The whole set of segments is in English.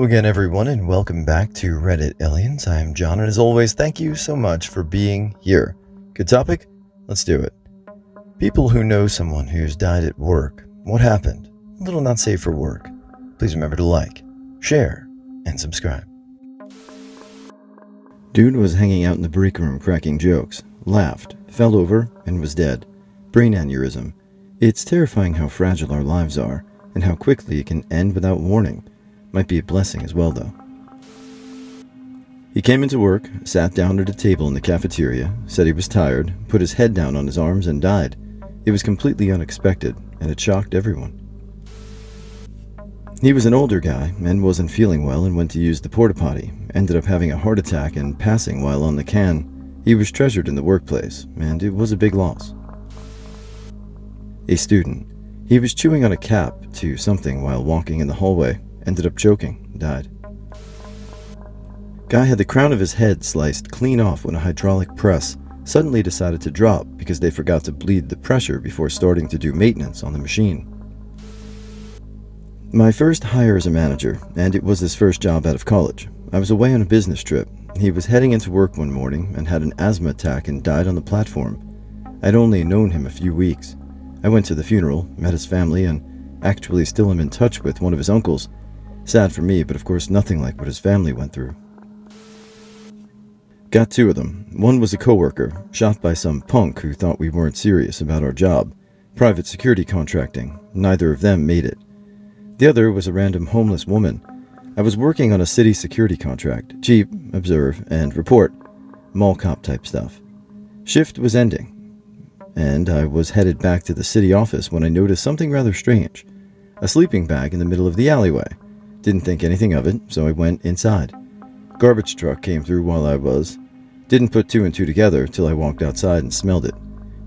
again, everyone, and welcome back to Reddit Aliens. I am John, and as always, thank you so much for being here. Good topic? Let's do it. People who know someone who's died at work. What happened? A little not safe for work. Please remember to like, share, and subscribe. Dude was hanging out in the break room cracking jokes, laughed, fell over, and was dead. Brain aneurysm. It's terrifying how fragile our lives are, and how quickly it can end without warning. Might be a blessing as well, though. He came into work, sat down at a table in the cafeteria, said he was tired, put his head down on his arms, and died. It was completely unexpected, and it shocked everyone. He was an older guy, and wasn't feeling well and went to use the porta potty. Ended up having a heart attack and passing while on the can. He was treasured in the workplace, and it was a big loss. A student. He was chewing on a cap to something while walking in the hallway. Ended up choking, died. Guy had the crown of his head sliced clean off when a hydraulic press suddenly decided to drop because they forgot to bleed the pressure before starting to do maintenance on the machine. My first hire as a manager, and it was his first job out of college. I was away on a business trip. He was heading into work one morning and had an asthma attack and died on the platform. I'd only known him a few weeks. I went to the funeral, met his family, and actually still am in touch with one of his uncles. Sad for me, but of course nothing like what his family went through. Got two of them. One was a coworker, shot by some punk who thought we weren't serious about our job. Private security contracting. Neither of them made it. The other was a random homeless woman. I was working on a city security contract. Cheap, observe, and report. Mall cop type stuff. Shift was ending, and I was headed back to the city office when I noticed something rather strange. A sleeping bag in the middle of the alleyway. Didn't think anything of it, so I went inside. Garbage truck came through while I was. Didn't put two and two together till I walked outside and smelled it.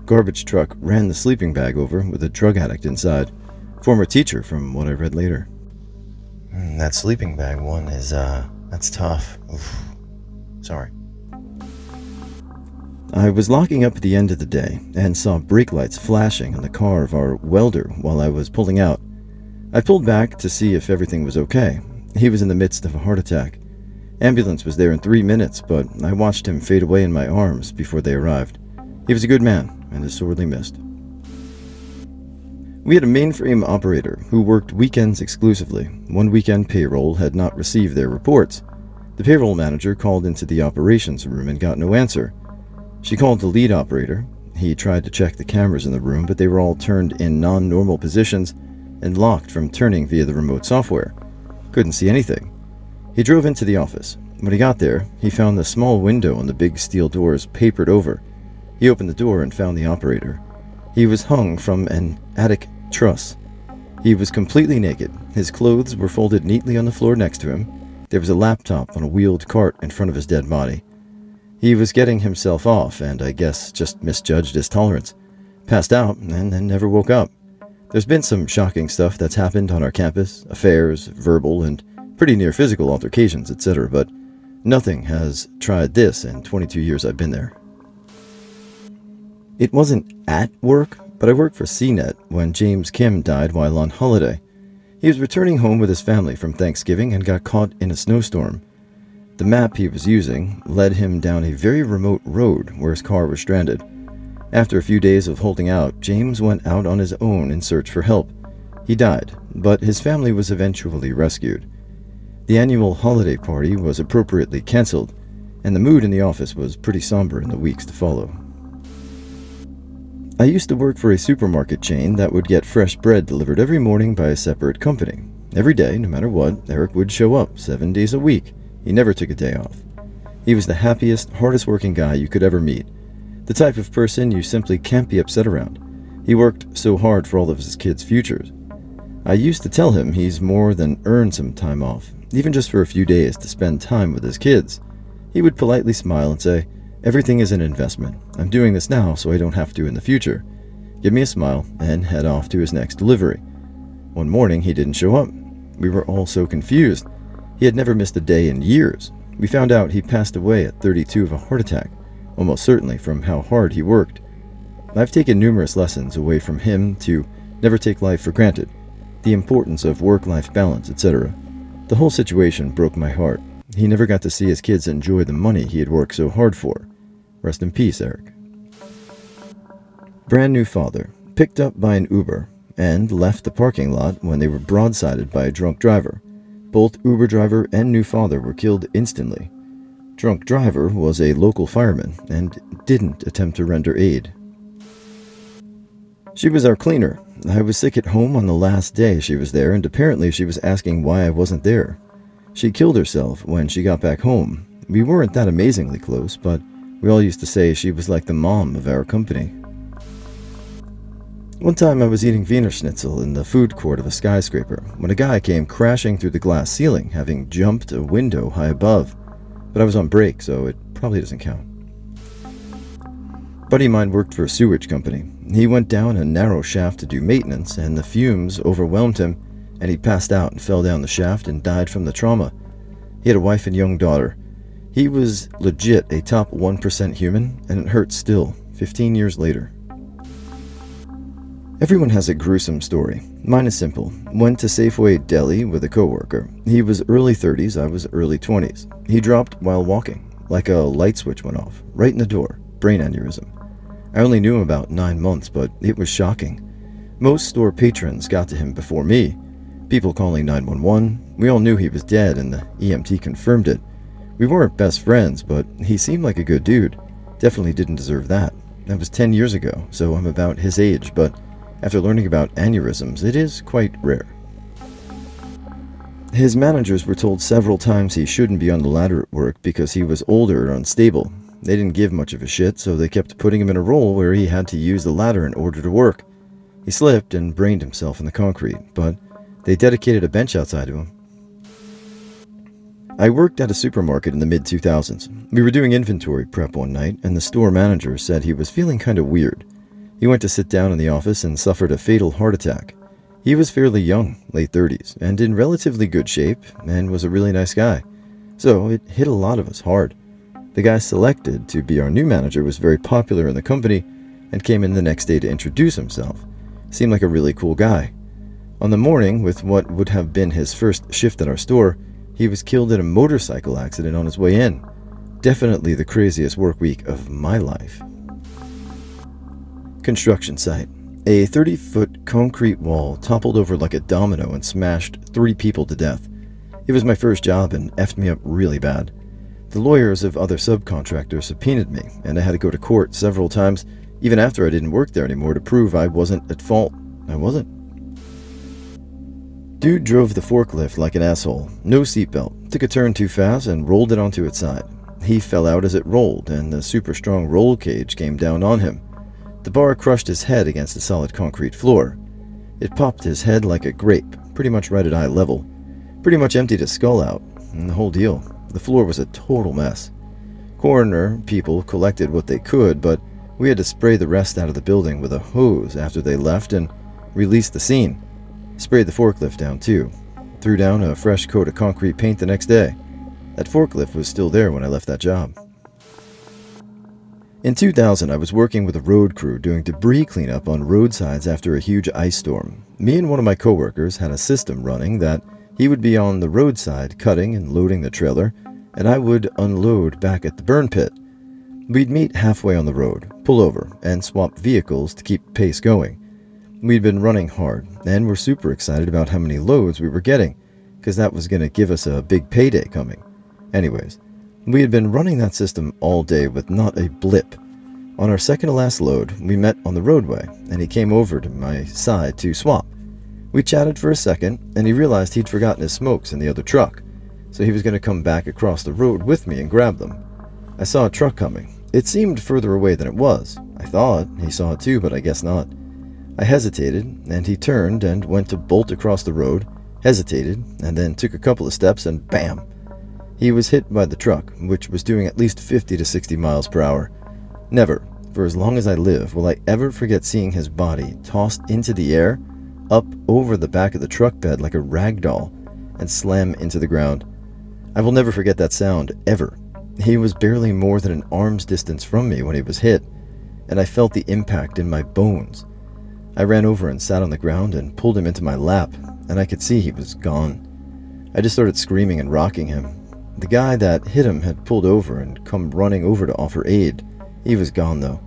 Garbage truck ran the sleeping bag over with a drug addict inside. Former teacher from what I read later. That sleeping bag one is, that's tough. Oof. Sorry. I was locking up at the end of the day and saw brake lights flashing on the car of our welder while I was pulling out. I pulled back to see if everything was okay. He was in the midst of a heart attack. Ambulance was there in 3 minutes, but I watched him fade away in my arms before they arrived. He was a good man and is sorely missed. We had a mainframe operator who worked weekends exclusively. One weekend payroll had not received their reports. The payroll manager called into the operations room and got no answer. She called the lead operator. He tried to check the cameras in the room, but they were all turned in non-normal positions and locked from turning via the remote software. Couldn't see anything. He drove into the office. When he got there, he found the small window on the big steel doors papered over. He opened the door and found the operator. He was hung from an attic truss. He was completely naked. His clothes were folded neatly on the floor next to him. There was a laptop on a wheeled cart in front of his dead body. He was getting himself off and I guess just misjudged his tolerance. Passed out and then never woke up. There's been some shocking stuff that's happened on our campus, affairs, verbal, and pretty near physical altercations, etc., but nothing has tried this in 22 years I've been there. It wasn't at work, but I worked for CNET when James Kim died while on holiday. He was returning home with his family from Thanksgiving and got caught in a snowstorm. The map he was using led him down a very remote road where his car was stranded. After a few days of holding out, James went out on his own in search for help. He died, but his family was eventually rescued. The annual holiday party was appropriately cancelled, and the mood in the office was pretty somber in the weeks to follow. I used to work for a supermarket chain that would get fresh bread delivered every morning by a separate company. Every day, no matter what, Eric would show up 7 days a week. He never took a day off. He was the happiest, hardest working guy you could ever meet. The type of person you simply can't be upset around. He worked so hard for all of his kids' futures. I used to tell him he's more than earned some time off, even just for a few days to spend time with his kids. He would politely smile and say, "Everything is an investment. I'm doing this now so I don't have to in the future." Give me a smile and head off to his next delivery. One morning he didn't show up. We were all so confused. He had never missed a day in years. We found out he passed away at 32 of a heart attack, almost certainly from how hard he worked. I've taken numerous lessons away from him to never take life for granted, the importance of work-life balance, etc. The whole situation broke my heart. He never got to see his kids enjoy the money he had worked so hard for. Rest in peace, Eric. Brand new father, picked up by an Uber, and left the parking lot when they were broadsided by a drunk driver. Both Uber driver and new father were killed instantly. Drunk driver was a local fireman and didn't attempt to render aid. She was our cleaner. I was sick at home on the last day she was there, and apparently she was asking why I wasn't there. She killed herself when she got back home. We weren't that amazingly close, but we all used to say she was like the mom of our company. One time I was eating Wiener Schnitzel in the food court of a skyscraper when a guy came crashing through the glass ceiling, having jumped a window high above. But I was on break, so it probably doesn't count. Buddy of mine worked for a sewage company. He went down a narrow shaft to do maintenance, and the fumes overwhelmed him, and he passed out and fell down the shaft and died from the trauma. He had a wife and young daughter. He was legit a top 1% human, and it hurts still, 15 years later. Everyone has a gruesome story. Mine is simple. Went to Safeway Deli with a coworker. He was early 30s, I was early 20s. He dropped while walking, like a light switch went off, right in the door, brain aneurysm. I only knew him about 9 months, but it was shocking. Most store patrons got to him before me. People calling 911. We all knew he was dead, and the EMT confirmed it. We weren't best friends, but he seemed like a good dude. Definitely didn't deserve that. That was 10 years ago, so I'm about his age, but after learning about aneurysms, it is quite rare. His managers were told several times he shouldn't be on the ladder at work because he was older and unstable. They didn't give much of a shit, so they kept putting him in a role where he had to use the ladder in order to work. He slipped and brained himself in the concrete, but they dedicated a bench outside of him. I worked at a supermarket in the mid-2000s. We were doing inventory prep one night, and the store manager said he was feeling kind of weird. He went to sit down in the office and suffered a fatal heart attack. He was fairly young, late 30s, and in relatively good shape, and was a really nice guy. So it hit a lot of us hard. The guy selected to be our new manager was very popular in the company and came in the next day to introduce himself. Seemed like a really cool guy. On the morning, with what would have been his first shift at our store, he was killed in a motorcycle accident on his way in. Definitely the craziest work week of my life. Construction site. A 30-foot concrete wall toppled over like a domino and smashed 3 people to death. It was my first job and effed me up really bad. The lawyers of other subcontractors subpoenaed me, and I had to go to court several times, even after I didn't work there anymore, to prove I wasn't at fault. I wasn't. Dude drove the forklift like an asshole. No seatbelt. Took a turn too fast and rolled it onto its side. He fell out as it rolled, and the super strong roll cage came down on him. The bar crushed his head against the solid concrete floor. It popped his head like a grape, pretty much right at eye level. Pretty much emptied his skull out, and the whole deal. The floor was a total mess. Coroner people collected what they could, but we had to spray the rest out of the building with a hose after they left and released the scene. Sprayed the forklift down too. Threw down a fresh coat of concrete paint the next day. That forklift was still there when I left that job. In 2000, I was working with a road crew doing debris cleanup on roadsides after a huge ice storm. Me and one of my coworkers had a system running that he would be on the roadside cutting and loading the trailer, and I would unload back at the burn pit. We'd meet halfway on the road, pull over, and swap vehicles to keep pace going. We'd been running hard, and were super excited about how many loads we were getting, because that was going to give us a big payday coming. Anyways, we had been running that system all day with not a blip. On our second to last load, we met on the roadway, and he came over to my side to swap. We chatted for a second, and he realized he'd forgotten his smokes in the other truck, so he was going to come back across the road with me and grab them. I saw a truck coming. It seemed further away than it was. I thought he saw it too, but I guess not. I hesitated, and he turned and went to bolt across the road, hesitated, and then took a couple of steps, and bam! He was hit by the truck, which was doing at least 50 to 60 miles per hour. Never, for as long as I live, will I ever forget seeing his body tossed into the air, up over the back of the truck bed like a rag doll, and slam into the ground. I will never forget that sound, ever. He was barely more than an arm's distance from me when he was hit, and I felt the impact in my bones. I ran over and sat on the ground and pulled him into my lap, and I could see he was gone. I just started screaming and rocking him. The guy that hit him had pulled over and come running over to offer aid. He was gone though.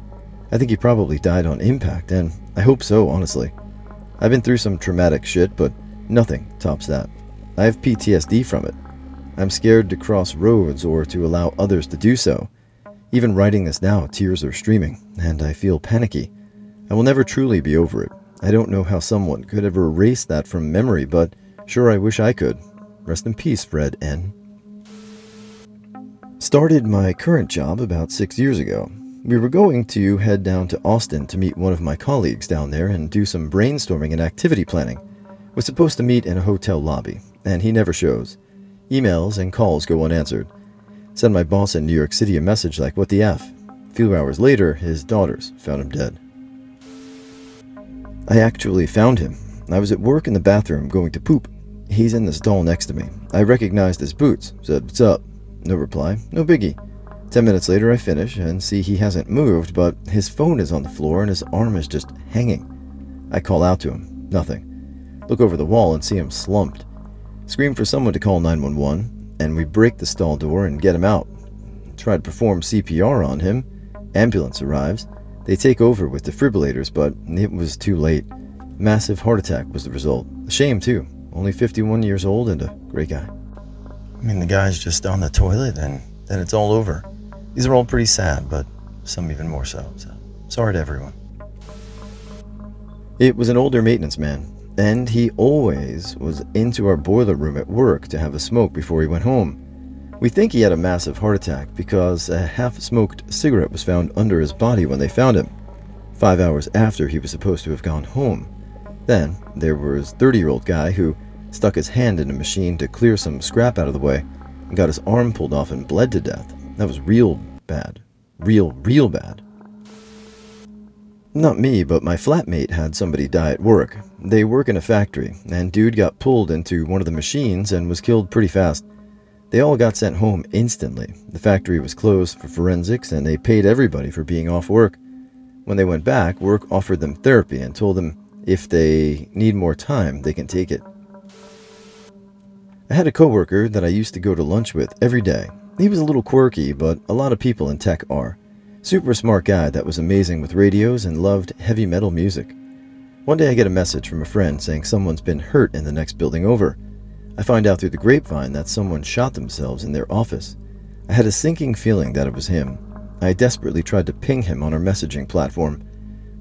I think he probably died on impact, and I hope so, honestly. I've been through some traumatic shit, but nothing tops that. I have PTSD from it. I'm scared to cross roads or to allow others to do so. Even writing this now, tears are streaming, and I feel panicky. I will never truly be over it. I don't know how someone could ever erase that from memory, but sure I wish I could. Rest in peace, Fred N. Started my current job about 6 years ago. We were going to head down to Austin to meet one of my colleagues down there and do some brainstorming and activity planning. We're supposed to meet in a hotel lobby, and he never shows. Emails and calls go unanswered. Send my boss in New York City a message like, what the F? A few hours later, his daughters found him dead. I actually found him. I was at work in the bathroom going to poop. He's in the stall next to me. I recognized his boots. Said, what's up? No reply. No biggie. 10 minutes later I finish and see he hasn't moved, but his phone is on the floor and his arm is just hanging. I call out to him. Nothing. Look over the wall and see him slumped. Scream for someone to call 911. And we break the stall door and get him out. Try to perform CPR on him. Ambulance arrives. They take over with defibrillators, but it was too late. Massive heart attack was the result. A shame, too. Only 51 years old and a great guy. I mean, the guy's just on the toilet and then it's all over. These are all pretty sad, but some even more so. Sorry to everyone. It was an older maintenance man. And he always was into our boiler room at work to have a smoke before he went home. We think he had a massive heart attack because a half-smoked cigarette was found under his body when they found him, 5 hours after he was supposed to have gone home. Then there was a 30-year-old guy who stuck his hand in a machine to clear some scrap out of the way and got his arm pulled off and bled to death. That was real bad. Real bad. Not me, but my flatmate had somebody die at work. They work in a factory, and dude got pulled into one of the machines and was killed pretty fast. They all got sent home instantly. The factory was closed for forensics, and they paid everybody for being off work. When they went back, work offered them therapy and told them if they need more time, they can take it. I had a coworker that I used to go to lunch with every day. He was a little quirky, but a lot of people in tech are. Super smart guy that was amazing with radios and loved heavy metal music. One day I get a message from a friend saying someone's been hurt in the next building over. I find out through the grapevine that someone shot themselves in their office. I had a sinking feeling that it was him. I desperately tried to ping him on our messaging platform.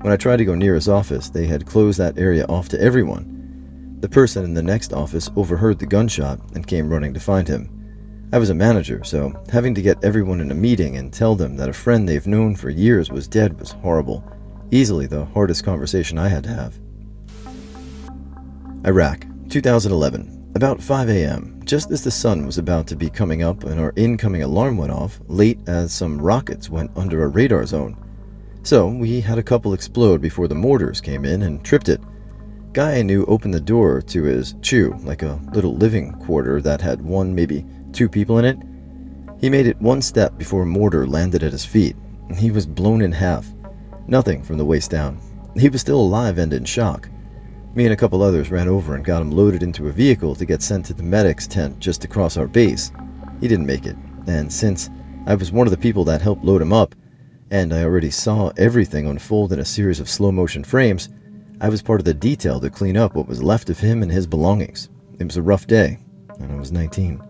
When I tried to go near his office, they had closed that area off to everyone. The person in the next office overheard the gunshot and came running to find him. I was a manager, so having to get everyone in a meeting and tell them that a friend they've known for years was dead was horrible. Easily the hardest conversation I had to have. Iraq, 2011. About 5 a.m., just as the sun was about to be coming up and our incoming alarm went off, late as some rockets went under our radar zone. So we had a couple explode before the mortars came in and tripped it. Guy I knew opened the door to his chew, like a little living quarter that had one, maybe 2 people in it. He made it one step before a mortar landed at his feet. He was blown in half. Nothing from the waist down. He was still alive and in shock. Me and a couple others ran over and got him loaded into a vehicle to get sent to the medic's tent just to cross our base. He didn't make it, and since I was one of the people that helped load him up, and I already saw everything unfold in a series of slow-motion frames, I was part of the detail to clean up what was left of him and his belongings. It was a rough day, and I was 19.